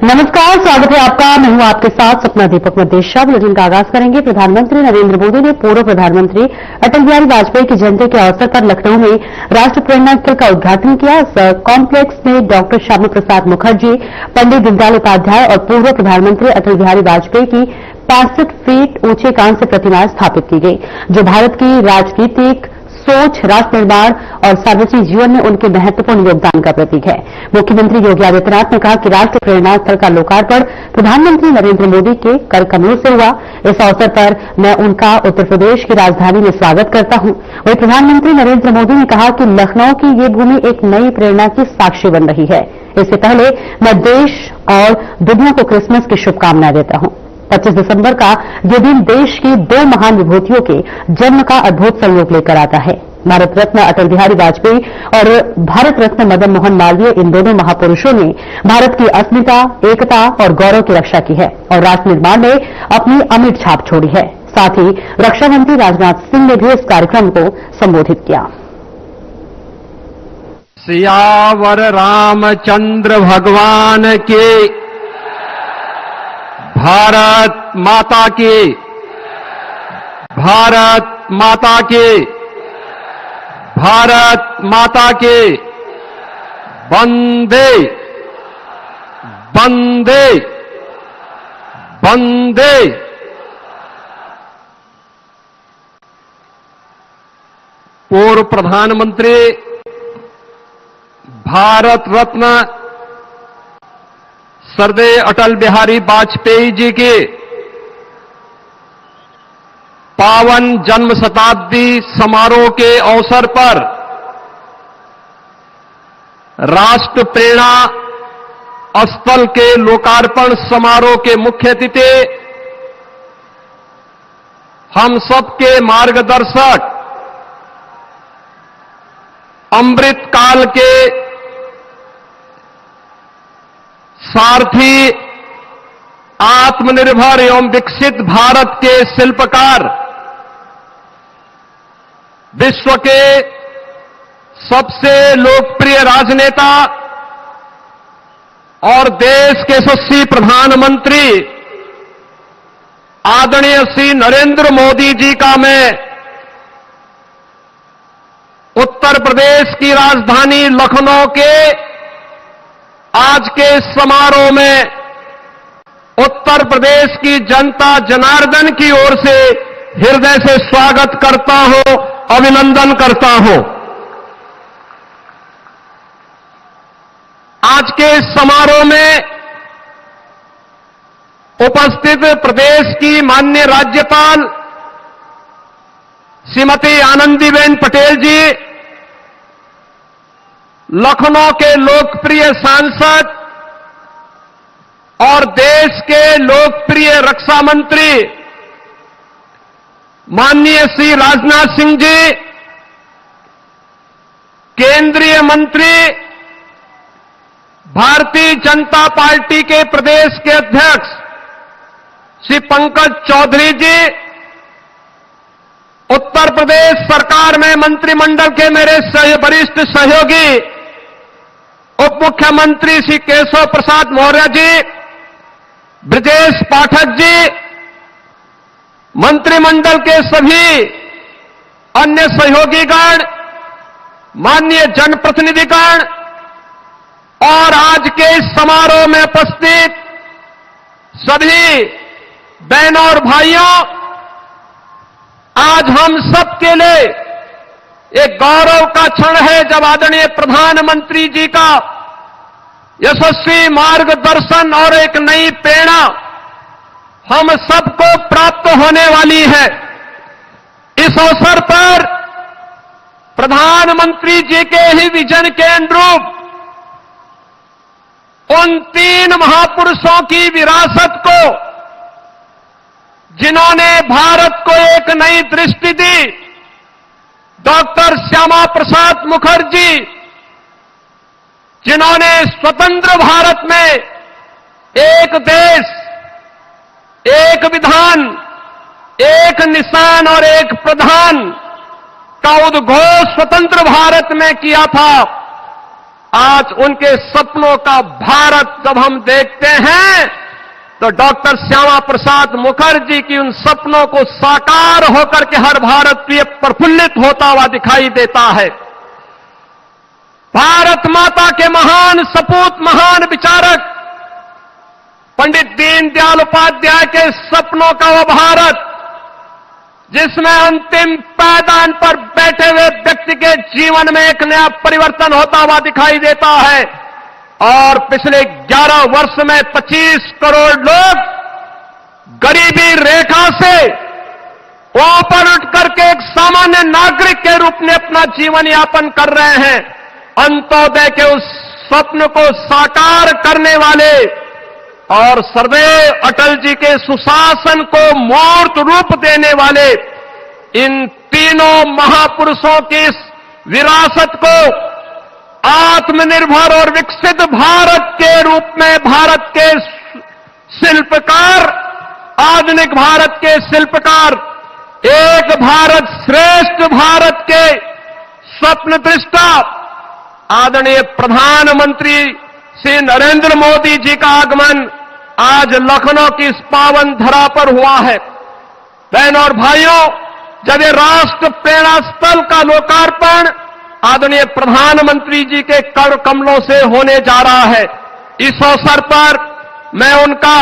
नमस्कार, स्वागत है आपका। मैं हूं आपके साथ सपना दीपक मदेशा। बुलेटिन का आगाज करेंगे। प्रधानमंत्री नरेंद्र मोदी ने पूर्व प्रधानमंत्री अटल बिहारी वाजपेयी की जयंती के अवसर पर लखनऊ में राष्ट्र प्रेरणा स्थल का उद्घाटन किया। इस कॉम्प्लेक्स में डॉक्टर श्यामा प्रसाद मुखर्जी, पंडित दीनदयाल उपाध्याय और पूर्व प्रधानमंत्री अटल बिहारी वाजपेयी की 65 फीट ऊंचे कांस्य प्रतिमाएं स्थापित की गई, जो भारत की राजनीतिक सोच, राष्ट्र निर्माण और सार्वजनिक जीवन में उनके महत्वपूर्ण योगदान का प्रतीक है। मुख्यमंत्री योगी आदित्यनाथ ने कहा कि राष्ट्र प्रेरणा स्थल का लोकार्पण प्रधानमंत्री नरेंद्र मोदी के कर कमलों से हुआ। इस अवसर पर मैं उनका उत्तर प्रदेश की राजधानी में स्वागत करता हूं। वहीं प्रधानमंत्री नरेंद्र मोदी ने कहा कि लखनऊ की ये भूमि एक नई प्रेरणा की साक्षी बन रही है। इससे पहले मैं देश और दुनिया को क्रिसमस की शुभकामनाएं देता हूं। 25 दिसंबर का ये दिन देश की दो महान विभूतियों के जन्म का अद्भुत संयोग लेकर आता है। भारत रत्न अटल बिहारी वाजपेयी और भारत रत्न मदन मोहन मालवीय, इन दोनों महापुरुषों ने भारत की अस्मिता, एकता और गौरव की रक्षा की है और राष्ट्र निर्माण में अपनी अमिट छाप छोड़ी है। साथ ही रक्षा मंत्री राजनाथ सिंह ने भी इस कार्यक्रम को संबोधित किया। सियावर रामचंद्र भगवान के, भारत माता की, भारत माता की, भारत माता की, वंदे वंदे वंदे। पूर्व प्रधानमंत्री भारत रत्न श्रद्धेय अटल बिहारी वाजपेयी जी के पावन जन्म शताब्दी समारोह के अवसर पर राष्ट्र प्रेरणा स्थल के लोकार्पण समारोह के मुख्य अतिथि, हम सबके मार्गदर्शक, अमृत काल के सारथी, आत्मनिर्भर एवं विकसित भारत के शिल्पकार, विश्व के सबसे लोकप्रिय राजनेता और देश के यशस्वी प्रधानमंत्री आदरणीय श्री नरेंद्र मोदी जी का मैं उत्तर प्रदेश की राजधानी लखनऊ के आज के समारोह में उत्तर प्रदेश की जनता जनार्दन की ओर से हृदय से स्वागत करता हूं, अभिनंदन करता हूं। आज के समारोह में उपस्थित प्रदेश की माननीय राज्यपाल श्रीमती आनंदीबेन पटेल जी, लखनऊ के लोकप्रिय सांसद और देश के लोकप्रिय रक्षा मंत्री माननीय श्री राजनाथ सिंह जी, केंद्रीय मंत्री, भारतीय जनता पार्टी के प्रदेश के अध्यक्ष श्री पंकज चौधरी जी, उत्तर प्रदेश सरकार में मंत्रिमंडल के मेरे वरिष्ठ सहयोगी उप मुख्यमंत्री श्री केशव प्रसाद मौर्य जी, ब्रजेश पाठक जी, मंत्रिमंडल के सभी अन्य सहयोगीगण, माननीय जनप्रतिनिधिगण और आज के इस समारोह में उपस्थित सभी बहनों और भाइयों, आज हम सबके लिए एक गौरव का क्षण है जब आदरणीय प्रधानमंत्री जी का यशस्वी मार्गदर्शन और एक नई प्रेरणा हम सबको प्राप्त होने वाली है। इस अवसर पर प्रधानमंत्री जी के ही विजन के अनुरूप उन तीन महापुरुषों की विरासत को, जिन्होंने भारत को एक नई दृष्टि दी, डॉक्टर श्यामा प्रसाद मुखर्जी, जिन्होंने स्वतंत्र भारत में एक देश, एक विधान, एक निशान और एक प्रधान का उद्घोष स्वतंत्र भारत में किया था, आज उनके सपनों का भारत जब हम देखते हैं तो डॉक्टर श्यामा प्रसाद मुखर्जी की उन सपनों को साकार होकर के हर भारतीय प्रफुल्लित होता हुआ दिखाई देता है। भारत माता के महान सपूत, महान विचारक पंडित दीनदयाल उपाध्याय के सपनों का वो भारत जिसमें अंतिम पायदान पर बैठे हुए व्यक्ति के जीवन में एक नया परिवर्तन होता हुआ दिखाई देता है। और पिछले 11 वर्ष में 25 करोड़ लोग गरीबी रेखा से ऊपर उठ करके एक सामान्य नागरिक के रूप में अपना जीवन यापन कर रहे हैं। अंत्योदय के उस स्वप्न को साकार करने वाले और सर्वदेव अटल जी के सुशासन को मूर्त रूप देने वाले इन तीनों महापुरुषों की इस विरासत को आत्मनिर्भर और विकसित भारत के रूप में भारत के शिल्पकार, आधुनिक भारत के शिल्पकार, एक भारत श्रेष्ठ भारत के स्वप्न दृष्टा आदरणीय प्रधानमंत्री श्री नरेंद्र मोदी जी का आगमन आज लखनऊ की इस पावन धरा पर हुआ है। बहनों और भाइयों, जब ये राष्ट्र प्रेरणा स्थल का लोकार्पण आदरणीय प्रधानमंत्री जी के कर कमलों से होने जा रहा है, इस अवसर पर मैं उनका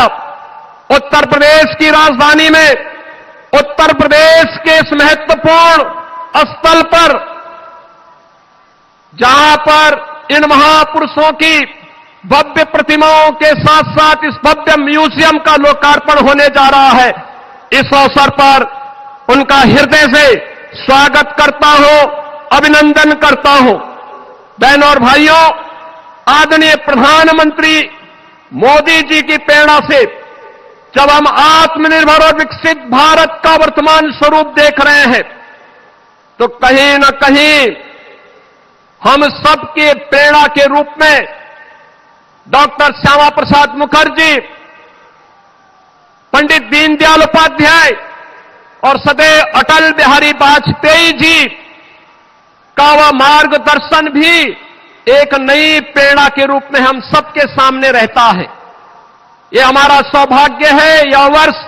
उत्तर प्रदेश की राजधानी में उत्तर प्रदेश के इस महत्वपूर्ण स्थल पर जहां पर इन महापुरुषों की भव्य प्रतिमाओं के साथ साथ इस भव्य म्यूजियम का लोकार्पण होने जा रहा है, इस अवसर पर उनका हृदय से स्वागत करता हूं, अभिनंदन करता हूं। बहनों और भाइयों, आदरणीय प्रधानमंत्री मोदी जी की प्रेरणा से जब हम आत्मनिर्भर और विकसित भारत का वर्तमान स्वरूप देख रहे हैं तो कहीं न कहीं हम सबके प्रेरणा के रूप में डॉक्टर श्यामा प्रसाद मुखर्जी, पंडित दीनदयाल उपाध्याय और सदैव अटल बिहारी वाजपेयी जी का वह मार्गदर्शन भी एक नई प्रेरणा के रूप में हम सबके सामने रहता है। ये हमारा सौभाग्य है, यह वर्ष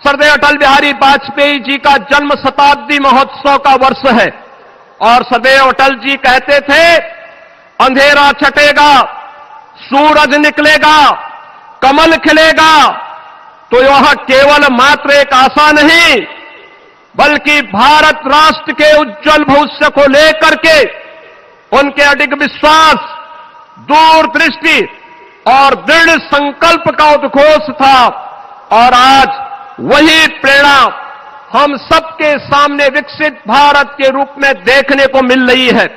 सरदेव अटल बिहारी वाजपेयी जी का जन्म शताब्दी महोत्सव का वर्ष है। और सदैव अटल जी कहते थे, अंधेरा छटेगा, सूरज निकलेगा, कमल खिलेगा, तो यह केवल मात्र एक आशा नहीं बल्कि भारत राष्ट्र के उज्जवल भविष्य को लेकर के उनके अडिग विश्वास, दूरदृष्टि और दृढ़ संकल्प का उद्घोष था। और आज वही प्रेरणा हम सबके सामने विकसित भारत के रूप में देखने को मिल रही है।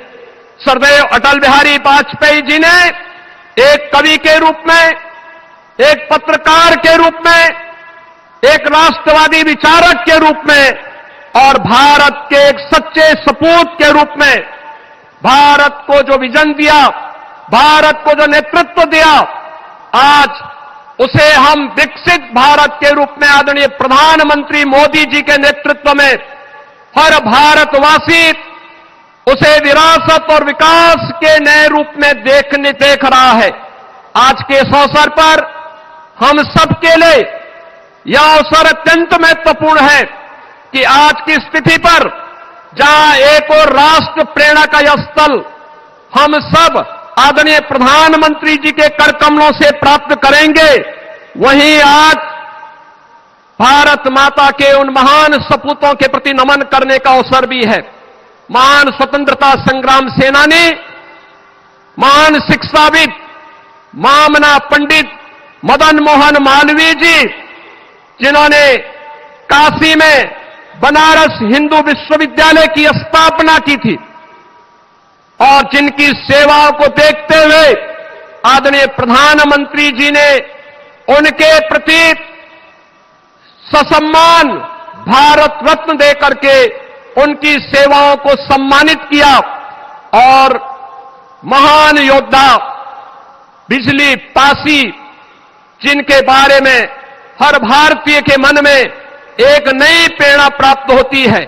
सरदेव अटल बिहारी वाजपेयी जी ने एक कवि के रूप में, एक पत्रकार के रूप में, एक राष्ट्रवादी विचारक के रूप में और भारत के एक सच्चे सपूत के रूप में भारत को जो विजन दिया, भारत को जो नेतृत्व दिया, आज उसे हम विकसित भारत के रूप में आदरणीय प्रधानमंत्री मोदी जी के नेतृत्व में हर भारतवासी उसे विरासत और विकास के नए रूप में देख रहा है। आज के इस अवसर पर हम सबके लिए यह अवसर अत्यंत महत्वपूर्ण है कि आज की स्थिति पर जहां एक और राष्ट्र प्रेरणा का यह स्थल हम सब आदरणीय प्रधानमंत्री जी के कर कमलों से प्राप्त करेंगे, वहीं आज भारत माता के उन महान सपूतों के प्रति नमन करने का अवसर भी है। महान स्वतंत्रता संग्राम सेनानी, महान शिक्षाविद, मामना पंडित मदन मोहन मालवीय जी, जिन्होंने काशी में बनारस हिंदू विश्वविद्यालय की स्थापना की थी और जिनकी सेवाओं को देखते हुए आदरणीय प्रधानमंत्री जी ने उनके प्रति ससम्मान भारत रत्न देकर के उनकी सेवाओं को सम्मानित किया। और महान योद्धा बिजली पासी, जिनके बारे में हर भारतीय के मन में एक नई प्रेरणा प्राप्त होती है,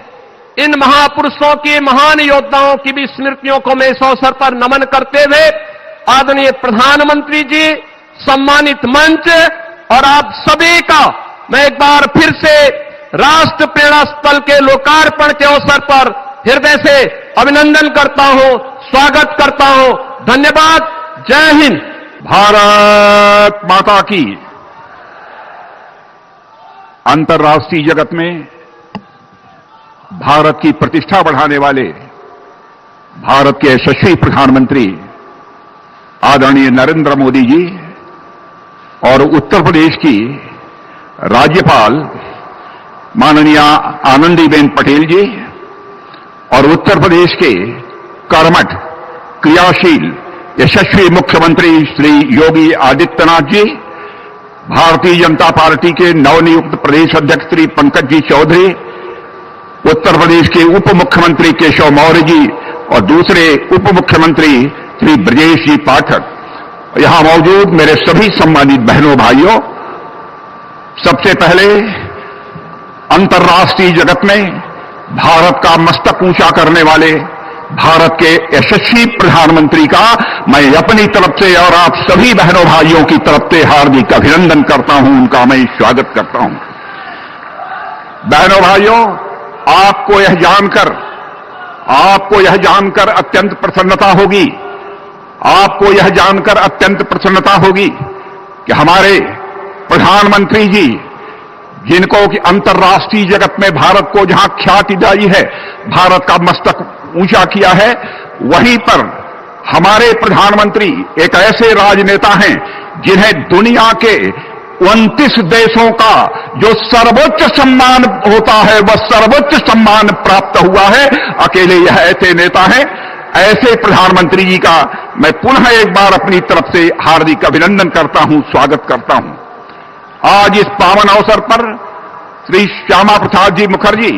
इन महापुरुषों की, महान योद्धाओं की भी स्मृतियों को मैं इस अवसर पर नमन करते हुए आदरणीय प्रधानमंत्री जी, सम्मानित मंच और आप सभी का मैं एक बार फिर से राष्ट्र प्रेरणा स्थल के लोकार्पण के अवसर पर हृदय से अभिनंदन करता हूं, स्वागत करता हूं। धन्यवाद। जय हिंद। भारत माता की। अंतर्राष्ट्रीय जगत में भारत की प्रतिष्ठा बढ़ाने वाले भारत के यशस्वी प्रधानमंत्री आदरणीय नरेंद्र मोदी जी और उत्तर प्रदेश की राज्यपाल माननीय आनंदीबेन पटेल जी और उत्तर प्रदेश के कर्मठ, क्रियाशील, यशस्वी मुख्यमंत्री श्री योगी आदित्यनाथ जी, भारतीय जनता पार्टी के नवनियुक्त प्रदेश अध्यक्ष श्री पंकज जी चौधरी, उत्तर प्रदेश के उप मुख्यमंत्री केशव मौर्य जी और दूसरे उप मुख्यमंत्री श्री ब्रजेश जी पाठक, यहां मौजूद मेरे सभी सम्मानित बहनों भाइयों, सबसे पहले अंतर्राष्ट्रीय जगत में भारत का मस्तक ऊंचा करने वाले भारत के यशस्वी प्रधानमंत्री का मैं अपनी तरफ से और आप सभी बहनों भाइयों की तरफ से हार्दिक अभिनंदन करता हूं, उनका मैं स्वागत करता हूं। बहनों भाइयों, आपको यह जानकर अत्यंत प्रसन्नता होगी, आपको यह जानकर अत्यंत प्रसन्नता होगी कि हमारे प्रधानमंत्री जी, जिनको कि अंतर्राष्ट्रीय जगत में भारत को जहां ख्याति दिलाई है, भारत का मस्तक ऊंचा किया है, वहीं पर हमारे प्रधानमंत्री एक ऐसे राजनेता हैं जिन्हें दुनिया के 29 देशों का जो सर्वोच्च सम्मान होता है वह सर्वोच्च सम्मान प्राप्त हुआ है। अकेले यह ऐसे नेता हैं। ऐसे प्रधानमंत्री जी का मैं पुनः एक बार अपनी तरफ से हार्दिक अभिनंदन करता हूं, स्वागत करता हूं। आज इस पावन अवसर पर श्री श्यामा प्रसाद जी मुखर्जी,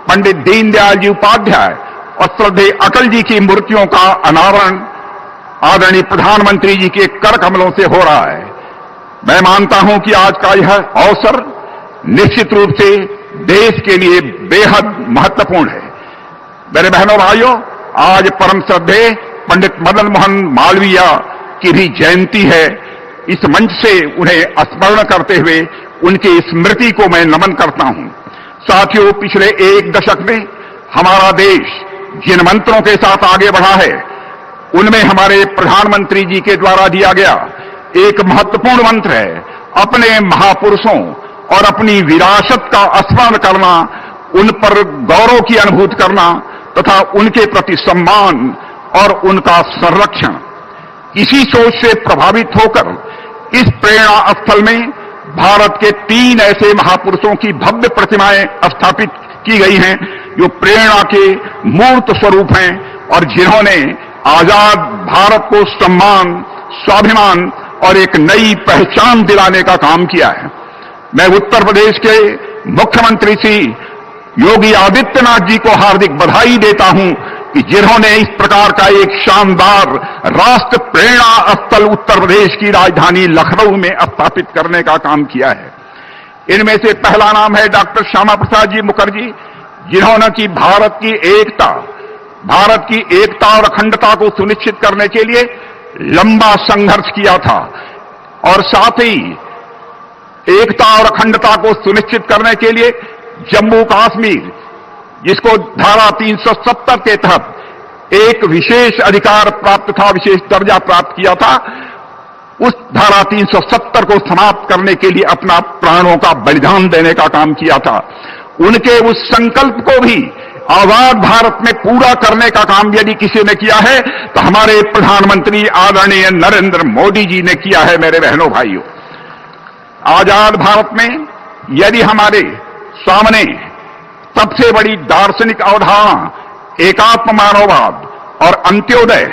पंडित दीनदयाल जी उपाध्याय और श्रद्धेय अटल जी की मूर्तियों का अनावरण आदरणीय प्रधानमंत्री जी के कर कमलों से हो रहा है। मैं मानता हूं कि आज का यह अवसर निश्चित रूप से देश के लिए बेहद महत्वपूर्ण है। मेरे बहनों भाइयों, आज परम श्रद्धेय पंडित मदन मोहन मालवीय की भी जयंती है। इस मंच से उन्हें स्मरण करते हुए उनकी स्मृति को मैं नमन करता हूं। साथियों, पिछले एक दशक में हमारा देश जिन मंत्रों के साथ आगे बढ़ा है, उनमें हमारे प्रधानमंत्री जी के द्वारा दिया गया एक महत्वपूर्ण मंत्र है, अपने महापुरुषों और अपनी विरासत का स्मरण करना, उन पर गौरव की अनुभूति करना तथा उनके प्रति सम्मान और उनका संरक्षण। इसी सोच से प्रभावित होकर इस प्रेरणा स्थल में भारत के 3 ऐसे महापुरुषों की भव्य प्रतिमाएं स्थापित की गई हैं जो प्रेरणा के मूर्त स्वरूप हैं और जिन्होंने आजाद भारत को सम्मान, स्वाभिमान और एक नई पहचान दिलाने का काम किया है। मैं उत्तर प्रदेश के मुख्यमंत्री श्री योगी आदित्यनाथ जी को हार्दिक बधाई देता हूं कि जिन्होंने इस प्रकार का एक शानदार राष्ट्र प्रेरणा स्थल उत्तर प्रदेश की राजधानी लखनऊ में स्थापित करने का काम किया है। इनमें से पहला नाम है डॉक्टर श्यामा प्रसाद जी मुखर्जी, जिन्होंने की भारत की एकता और अखंडता को सुनिश्चित करने के लिए लंबा संघर्ष किया था और साथ ही एकता और अखंडता को सुनिश्चित करने के लिए जम्मू कश्मीर, जिसको धारा 370 के तहत एक विशेष अधिकार प्राप्त था, विशेष दर्जा प्राप्त किया था, उस धारा 370 को समाप्त करने के लिए अपना प्राणों का बलिदान देने का काम किया था। उनके उस संकल्प को भी आजाद भारत में पूरा करने का काम यदि किसी ने किया है तो हमारे प्रधानमंत्री आदरणीय नरेंद्र मोदी जी ने किया है। मेरे बहनों भाइयों, आजाद भारत में यदि हमारे सामने सबसे बड़ी दार्शनिक अवधारणा एकात्म मानववाद और अंत्योदय,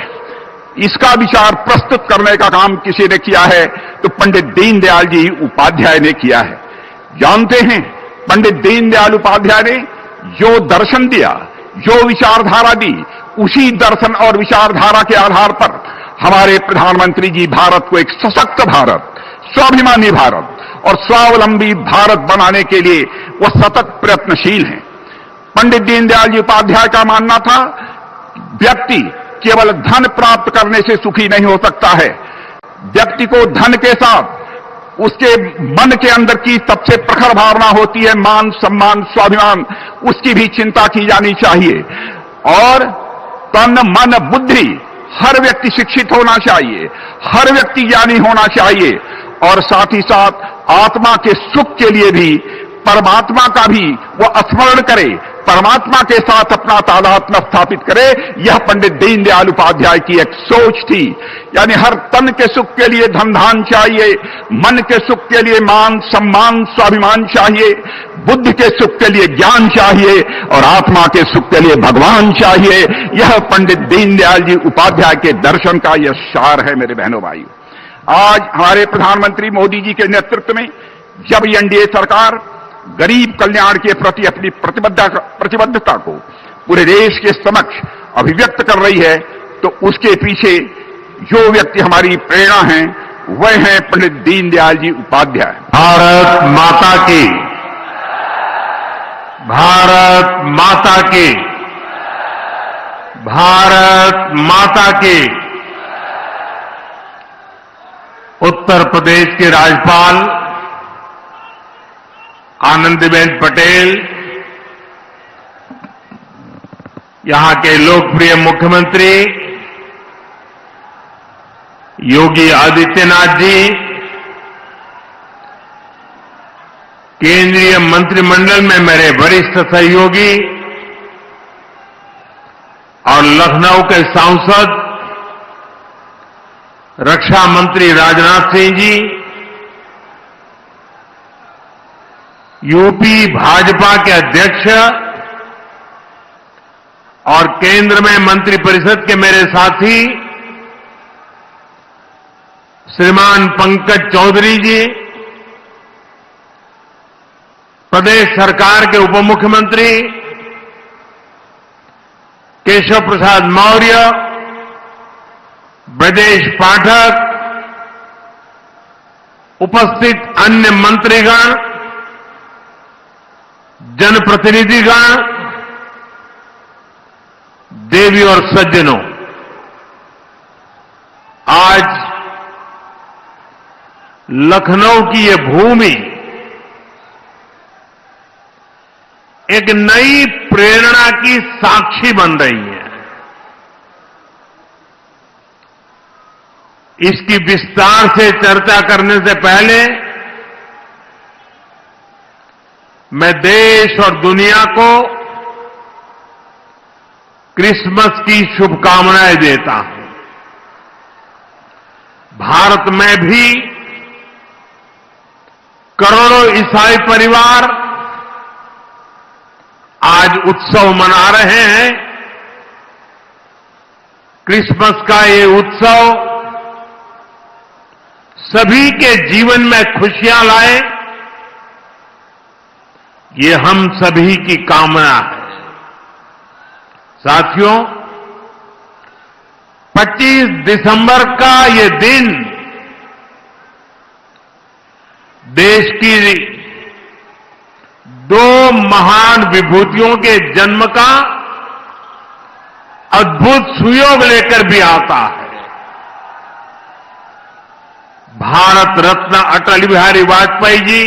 इसका विचार प्रस्तुत करने का काम किसी ने किया है तो पंडित दीनदयाल जी उपाध्याय ने किया है। जानते हैं, पंडित दीनदयाल उपाध्याय ने जो दर्शन दिया, जो विचारधारा दी, उसी दर्शन और विचारधारा के आधार पर हमारे प्रधानमंत्री जी भारत को एक सशक्त भारत, स्वाभिमानी भारत और स्वावलंबी भारत बनाने के लिए वह सतत प्रयत्नशील हैं। पंडित दीनदयाल जी उपाध्याय का मानना था व्यक्ति केवल धन प्राप्त करने से सुखी नहीं हो सकता है। व्यक्ति को धन के साथ उसके मन के अंदर की सबसे प्रखर भावना होती है मान, सम्मान, स्वाभिमान, उसकी भी चिंता की जानी चाहिए। और तन, मन, बुद्धि, हर व्यक्ति शिक्षित होना चाहिए, हर व्यक्ति ज्ञानी होना चाहिए, और साथ ही साथ आत्मा के सुख के लिए भी परमात्मा का भी वह स्मरण करे, परमात्मा के साथ अपना तादात्म्य स्थापित करे। यह पंडित दीनदयाल उपाध्याय की एक सोच थी। यानी हर तन के सुख के लिए धन धान चाहिए, मन के सुख के लिए मान, सम्मान, स्वाभिमान चाहिए, बुद्धि के सुख के लिए ज्ञान चाहिए, और आत्मा के सुख के लिए भगवान चाहिए। यह पंडित दीनदयाल जी उपाध्याय के दर्शन का यह सार है। मेरे बहनों भाइयों, आज हमारे प्रधानमंत्री मोदी जी के नेतृत्व में जब एनडीए सरकार गरीब कल्याण के प्रति अपनी प्रतिबद्धता को पूरे देश के समक्ष अभिव्यक्त कर रही है, तो उसके पीछे जो व्यक्ति हमारी प्रेरणा हैं वह हैं पंडित दीनदयाल जी उपाध्याय। भारत माता की, भारत माता की, भारत माता की। उत्तर प्रदेश के राज्यपाल आनंदीबेन पटेल, यहां के लोकप्रिय मुख्यमंत्री योगी आदित्यनाथ जी, केंद्रीय मंत्रिमंडल में मेरे वरिष्ठ सहयोगी और लखनऊ के सांसद रक्षा मंत्री राजनाथ सिंह जी, यूपी भाजपा के अध्यक्ष और केंद्र में मंत्रिपरिषद के मेरे साथी श्रीमान पंकज चौधरी जी, प्रदेश सरकार के उप मुख्यमंत्री केशव प्रसाद मौर्य, ब्रजेश पाठक, उपस्थित अन्य मंत्रीगण, जनप्रतिनिधिगण, देवी और सज्जनों, आज लखनऊ की ये भूमि एक नई प्रेरणा की साक्षी बन रही है। इसकी विस्तार से चर्चा करने से पहले मैं देश और दुनिया को क्रिसमस की शुभकामनाएं देता हूं। भारत में भी करोड़ों ईसाई परिवार आज उत्सव मना रहे हैं। क्रिसमस का ये उत्सव सभी के जीवन में खुशियां लाए, ये हम सभी की कामना है। साथियों, 25 दिसंबर का ये दिन देश की दो महान विभूतियों के जन्म का अद्भुत सुयोग लेकर भी आता है। भारत रत्न अटल बिहारी वाजपेयी जी,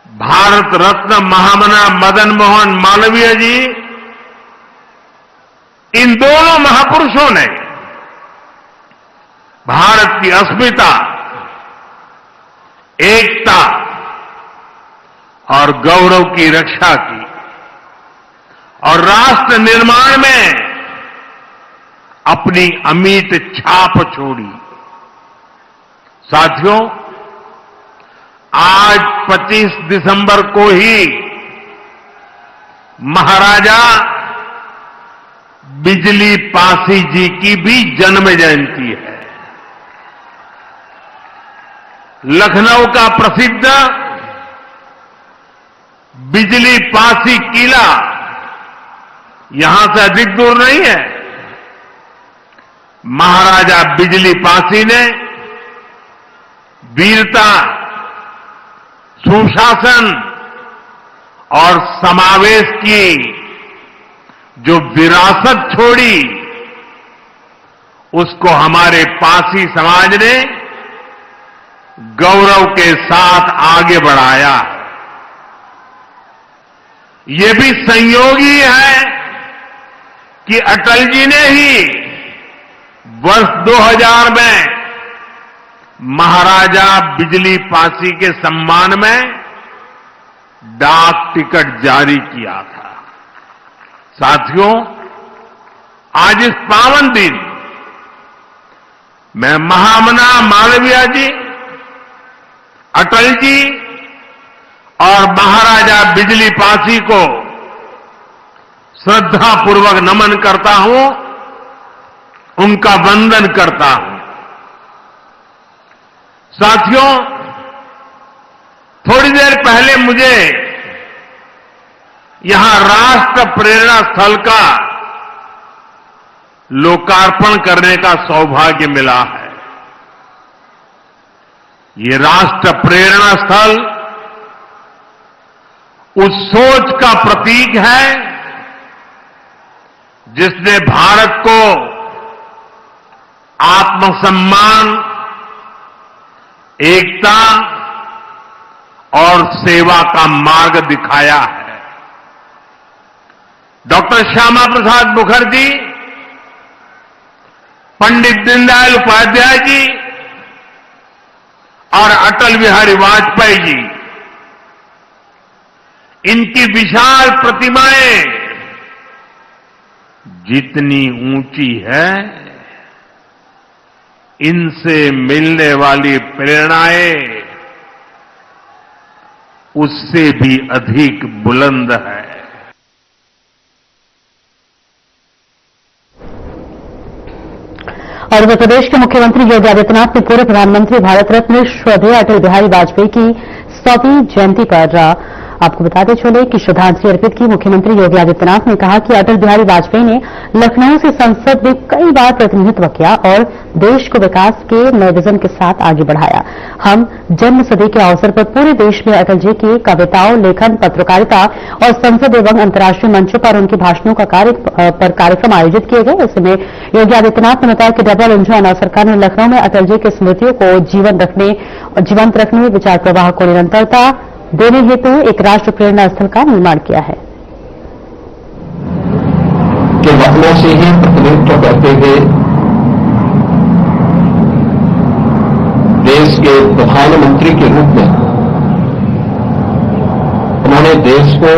भारत रत्न महामना मदन मोहन मालवीय जी, इन दोनों महापुरुषों ने भारत की अस्मिता, एकता और गौरव की रक्षा की और राष्ट्र निर्माण में अपनी अमिट छाप छोड़ी। साथियों, आज 25 दिसंबर को ही महाराजा बिजली पासी जी की भी जन्म जयंती है। लखनऊ का प्रसिद्ध बिजली पासी किला यहां से अधिक दूर नहीं है। महाराजा बिजली पासी ने वीरता, सुशासन और समावेश की जो विरासत छोड़ी उसको हमारे पासी समाज ने गौरव के साथ आगे बढ़ाया। ये भी संयोग ही है कि अटल जी ने ही वर्ष 2000 में महाराजा बिजली पासी के सम्मान में डाक टिकट जारी किया था। साथियों, आज इस पावन दिन मैं महामना मालवीय जी, अटल जी और महाराजा बिजली पासी को श्रद्धापूर्वक नमन करता हूं, उनका वंदन करता हूं। साथियों, थोड़ी देर पहले मुझे यहां राष्ट्र प्रेरणा स्थल का लोकार्पण करने का सौभाग्य मिला है। ये राष्ट्र प्रेरणा स्थल उस सोच का प्रतीक है जिसने भारत को आत्मसम्मान, एकता और सेवा का मार्ग दिखाया है। डॉक्टर श्यामा प्रसाद मुखर्जी, पंडित दीनदयाल उपाध्याय जी और अटल बिहारी वाजपेयी जी, इनकी विशाल प्रतिमाएं जितनी ऊंची है, इनसे मिलने वाली प्रेरणाएं उससे भी अधिक बुलंद है। और उत्तर प्रदेश के मुख्यमंत्री योगी आदित्यनाथ ने पूर्व प्रधानमंत्री भारत रत्न श्रद्धेय अटल बिहारी वाजपेयी की 100वीं जयंती पर आपको बताते चले कि श्रद्धांजलि अर्पित की। मुख्यमंत्री योगी आदित्यनाथ ने कहा कि अटल बिहारी वाजपेयी ने लखनऊ से संसद में कई बार प्रतिनिधित्व किया और देश को विकास के नए विजन के साथ आगे बढ़ाया। हम जन्म सदी के अवसर पर पूरे देश में अटल जी की कविताओं, लेखन, पत्रकारिता और संसद एवं अंतर्राष्ट्रीय मंचों पर उनके भाषणों का कार्यक्रम आयोजित किए गए। इसमें योगी आदित्यनाथ ने बताया कि डबल इंजन और सरकार ने लखनऊ में अटल जी की स्मृतियों को जीवंत रखने, विचार प्रवाह को निरंतरता देने हेतु एक राष्ट्र प्रेरणा स्थल का निर्माण किया है। कि लखनऊ से ही प्रतिनिधित्व करते हुए देश के प्रधानमंत्री के रूप में उन्होंने देश को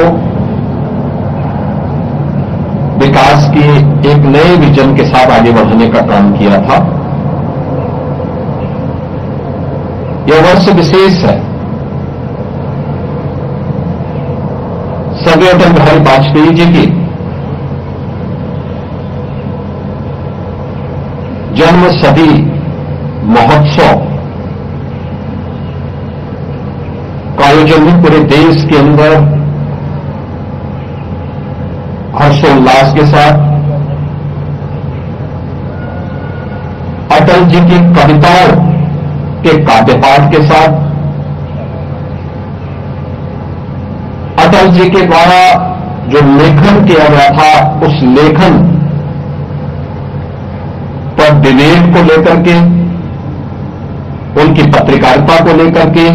विकास के एक नए विजन के साथ आगे बढ़ाने का काम किया था। यह वर्ष विशेष है। स्वर्गीय अटल बिहारी वाजपेयी जी की जन्म शती महोत्सव का आयोजन भी पूरे देश के अंदर हर्षोल्लास के साथ अटल जी की कविताओं के काव्यपाठ के साथ, अटल जी के द्वारा जो लेखन किया गया था उस लेखन पर डिबेट को लेकर के, उनकी पत्रकारिता को लेकर के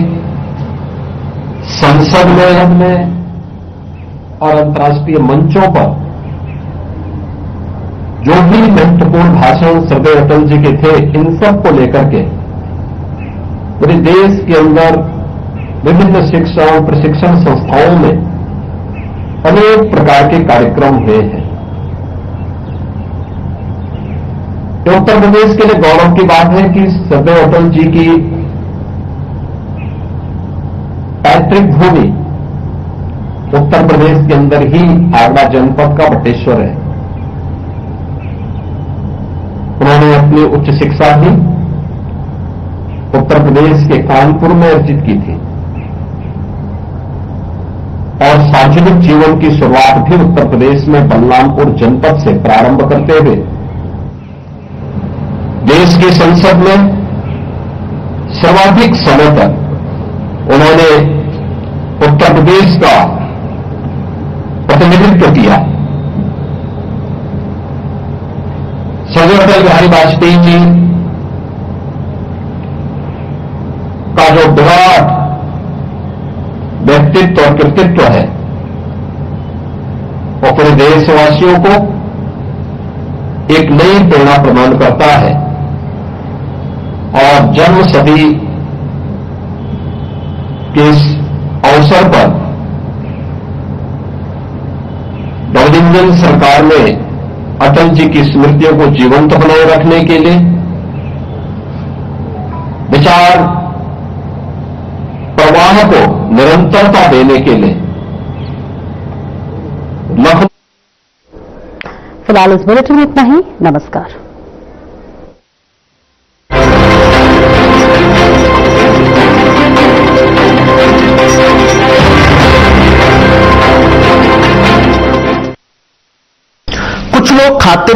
संसद में और अंतर्राष्ट्रीय मंचों पर जो भी महत्वपूर्ण भाषण स्वर्गीय अटल जी के थे, इन सब को लेकर के पूरे देश के अंदर विभिन्न शिक्षा और प्रशिक्षण संस्थाओं में अनेक प्रकार के कार्यक्रम हुए हैं। उत्तर प्रदेश के लिए गौरव की बात है कि स्वर्गीय अटल जी की पैतृक भूमि उत्तर प्रदेश के अंदर ही आगरा जनपद का बटेश्वर है। उन्होंने अपनी उच्च शिक्षा भी उत्तर प्रदेश के कानपुर में अर्जित की थी और सार्वजनिक जीवन की शुरुआत भी उत्तर प्रदेश में बलरामपुर जनपद से प्रारंभ करते हुए देश की संसद में सर्वाधिक समय तक उन्होंने उत्तर प्रदेश का प्रतिनिधित्व किया स्वर्गीय अटल बिहारी वाजपेयी जी का जो विराट व्यक्तित्व और कृतित्व है वो पूरे देशवासियों को एक नई प्रेरणा प्रदान करता है और जन्म सदी के इस अवसर पर नवनिर्वाचित सरकार ने अटल जी की स्मृतियों को जीवंत बनाए रखने के लिए विचार प्रवाह को निरंतरता देने के लिए लखनऊ। फिलहाल इस बुलेटिन में इतना ही। नमस्कार। कुछ लोग खाते